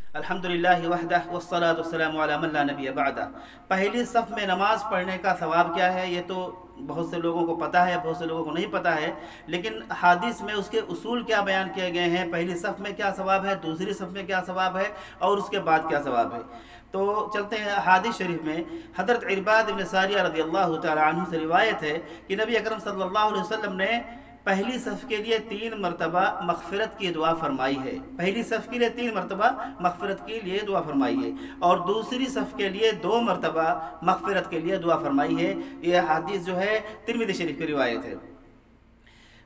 الحمدللہ وحدہ والصلاة والسلام علی من لا نبی بعدہ۔ پہلی صف میں نماز پڑھنے کا ثواب کیا ہے یہ تو بہت سے لوگوں کو پتہ ہے، بہت سے لوگوں کو نہیں پتہ ہے، لیکن حدیث میں اس کے اصول کیا بیان کیے گئے ہیں، پہلی صف میں کیا ثواب ہے، دوسری صف میں کیا ثواب ہے اور اس کے بعد کیا ثواب ہے۔ تو چلتے ہیں حدیث شریف میں۔ حضرت عرباد بن ساریہ رضی اللہ تعالی عنہ سے روایت ہے کہ نبی اکرم صلی اللہ علیہ وسلم نے پہلی صف کے لیے 3 مرتبہ مغفرت کی دعا فرمائی ہے، پہلی صف کے لیے 3 مرتبہ مغفرت کے لیے دعا فرمائی ہے، اور دوسری صف کے لیے 2 مرتبہ مغفرت کے لیے دعا فرمائی ہے۔ یہ حدیث جو ہے ترمذی شریف کی روایت ہے۔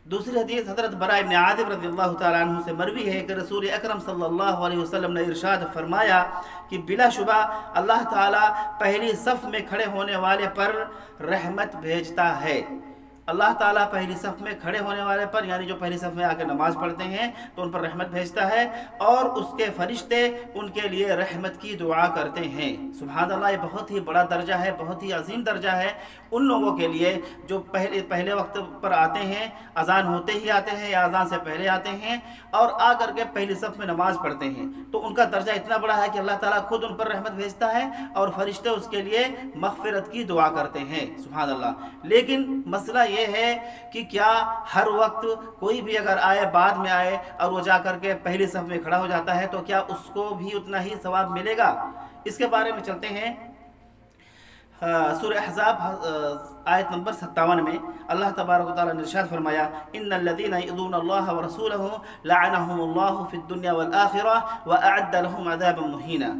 دوسری حدیث حضرت براء بن عازب رضی اللہ تعالیٰ عنہ سے مروی ہے کہ رسول اکرم صلی اللہ علیہ وسلم نے ارشاد فرمایا کہ بلا شبہ اللہ تعالیٰ پہلی صف میں کھڑے ہونے والے پر رحمت بھیجتا ہے۔ اللہ تعالیٰ پہلی صف میں کھڑے ہونے والے پر، یعنی جو پہلی صف میں آ کے نماز پڑھتے ہیں تو ان پر رحمت بھیجتا ہے، اور اس کے فرشتے ان کے لیے رحمت کی دعا کرتے ہیں۔ سبحان اللہ، یہ بہت ہی بڑا درجہ ہے، بہت ہی عظیم درجہ ہے ان لوگوں کے لیے جو پہلے وقت پر آتے ہیں، اذان ہوتے ہی آتے ہیں یا اذان سے پہلے آتے ہیں اور آ کر کے پہلی صف میں نماز پڑھتے ہیں، تو ان کا درجہ اتنا بڑا ہے کہ اللہ تعالیٰ خود ان پر رحمت بھیجتا ہے اور فرشتے اس کے لیے مغفرت کی دعا کرتے ہیں۔ سبحان اللہ۔ لیکن مسئلہ یہ ہے کہ کیا ہر وقت کوئی بھی اگر آئے، بعد میں آئے اور وہ جا کر کے پہلی صف میں کھڑا ہو جاتا ہے تو کیا اس کو بھی اتنا ہی ثواب ملے گا؟ اس کے بارے میں چلتے ہیں۔ سورہ احزاب آیت نمبر 57 میں اللہ تبارک و تعالیٰ نے ارشاد فرمایا، ان الذین یؤذون اللہ ورسولہ لعنہم اللہ فی الدنیا والآخرہ واعد لهم عذابا مہینا۔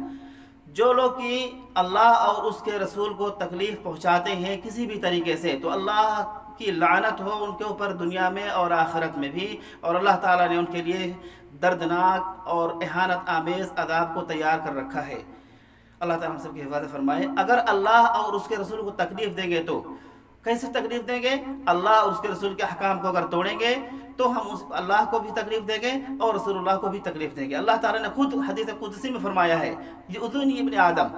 جو لوگ کہ اللہ اور اس کے رسول کو تکلیف پہنچاتے ہیں کسی بھی طریقے سے، تو اللہ کی لعنت ہو ان کے اوپر دنیا میں اور آخرت میں بھی، اور اللہ تعالیٰ نے ان کے لیے دردناک اور اہانت آمیز عذاب کو تیار کر رکھا ہے۔ اللہ تعالیٰ ہم سب کی حفاظت فرمائے۔ اگر اللہ اور اس کے رسول کو تکلیف دیں گے تو کیسے تکلیف دیں گے؟ اللہ اور اس کے رسول کے احکام کو اگر توڑیں گے تو ہم اللہ کو بھی تکلیف دیں گے اور رسول اللہ کو بھی تکلیف دیں گے۔ اللہ تعالیٰ نے خود حدیث قدسی میں فرمایا ہے، یؤذونی ابن آدم،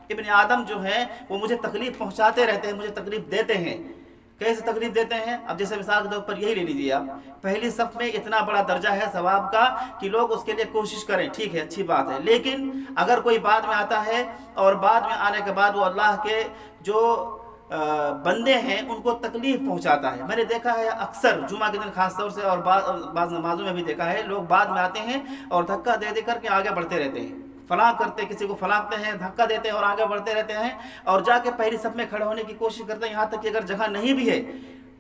ابن آدم جو ہے وہ مجھے تکلیف پہنچاتے رہتے ہیں، مجھے تکلیف دیتے ہیں۔ کیسے تکلیف دیتے ہیں؟ اب جیسے مثال کے طور پر یہی لے لیجیے آپ، پہلی صف میں اتنا بڑا درجہ ہے ثواب کا کہ لوگ اس کے لیے کوشش کریں، ٹھیک ہے، اچھی بات ہے، لیکن اگر کوئی بعد میں آتا ہے اور بعد میں آنے کے بعد وہ اللہ کے جو بندے ہیں ان کو تکلیف پہنچاتا ہے۔ میں نے دیکھا ہے اکثر جمعہ کے دن خاص طور سے، اور بعض نمازوں میں بھی دیکھا ہے، لوگ بعد میں آتے ہیں اور دھکا دے دے کر کے آگے بڑھتے رہتے ہیں، فلاں کرتے، کسی کو پھلانگتے ہیں، دھکا دیتے ہیں اور آگے بڑھتے رہتے ہیں، اور جا کے پہلی صف میں کھڑے ہونے کی کوشش کرتے ہیں، یہاں تک کہ اگر جگہ نہیں بھی ہے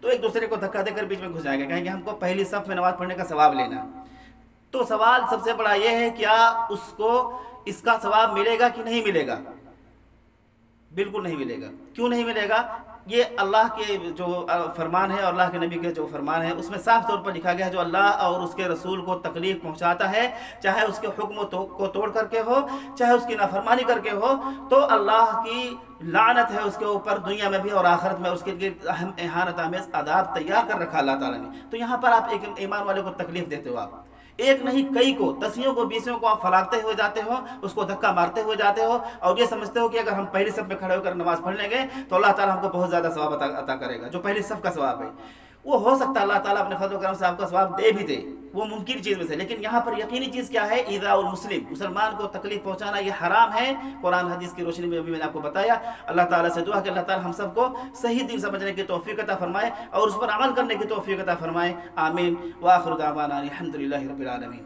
تو ایک دوسرے کو دھکا دے کر بیچ میں گھس جائیں گے، کہیں گے ہم کو پہلی صف میں نماز پڑھنے کا ثواب لینا۔ تو سوال سب سے بڑا یہ ہے، کیا اس کو اس کا ثواب ملے گا کہ نہیں ملے گا؟ بالکل نہیں ملے گا۔ کیوں نہیں ملے گا؟ یہ اللہ کے جو فرمان ہے اور اللہ کے نبی کے جو فرمان ہے اس میں صاف طور پر لکھا گیا ہے، جو اللہ اور اس کے رسول کو تکلیف پہنچاتا ہے، چاہے اس کے حکم کو توڑ کر کے ہو، چاہے اس کی نافرمانی کر کے ہو، تو اللہ کی لعنت ہے اس کے اوپر، دنیا میں بھی اور آخرت میں اس کے لیے اہانت آمیز عذاب تیار کر رکھا اللہ تعالیٰ نے۔ تو یہاں پر آپ ایک ایمان والے کو تکلیف دیتے ہو، آپ ایک نہیں کئی کو، 10 کو 20 کو آپ پھلاگتے ہوئے جاتے ہو، اس کو دھکا مارتے ہوئے جاتے ہو، اور یہ سمجھتے ہو کہ اگر ہم پہلی صف میں کھڑے ہو کر نماز پڑھ لیں گے تو اللہ تعالیٰ ہم کو بہت زیادہ ثواب عطا کرے گا، جو پہلی صف کا ثواب ہے۔ وہ ہو سکتا ہے اللہ تعالیٰ اپنے فضل و کرم سے آپ کا ثواب دے بھی دے، وہ ممکن چیز میں سے، لیکن یہاں پر یقینی چیز کیا ہے؟ ایذاء المسلم، مسلمان کو تکلیف پہنچانا یہ حرام ہے۔ قرآن حدیث کی روشنی میں بھی میں نے آپ کو بتایا۔ اللہ تعالیٰ سے دعا کہ اللہ تعالیٰ ہم سب کو صحیح دین سمجھنے کی توفیق عطا فرمائے اور اس پر عمل کرنے کی توفیق عطا فرمائے۔ آمین۔ وآخر دعوانا الحمدللہ رب العالمین۔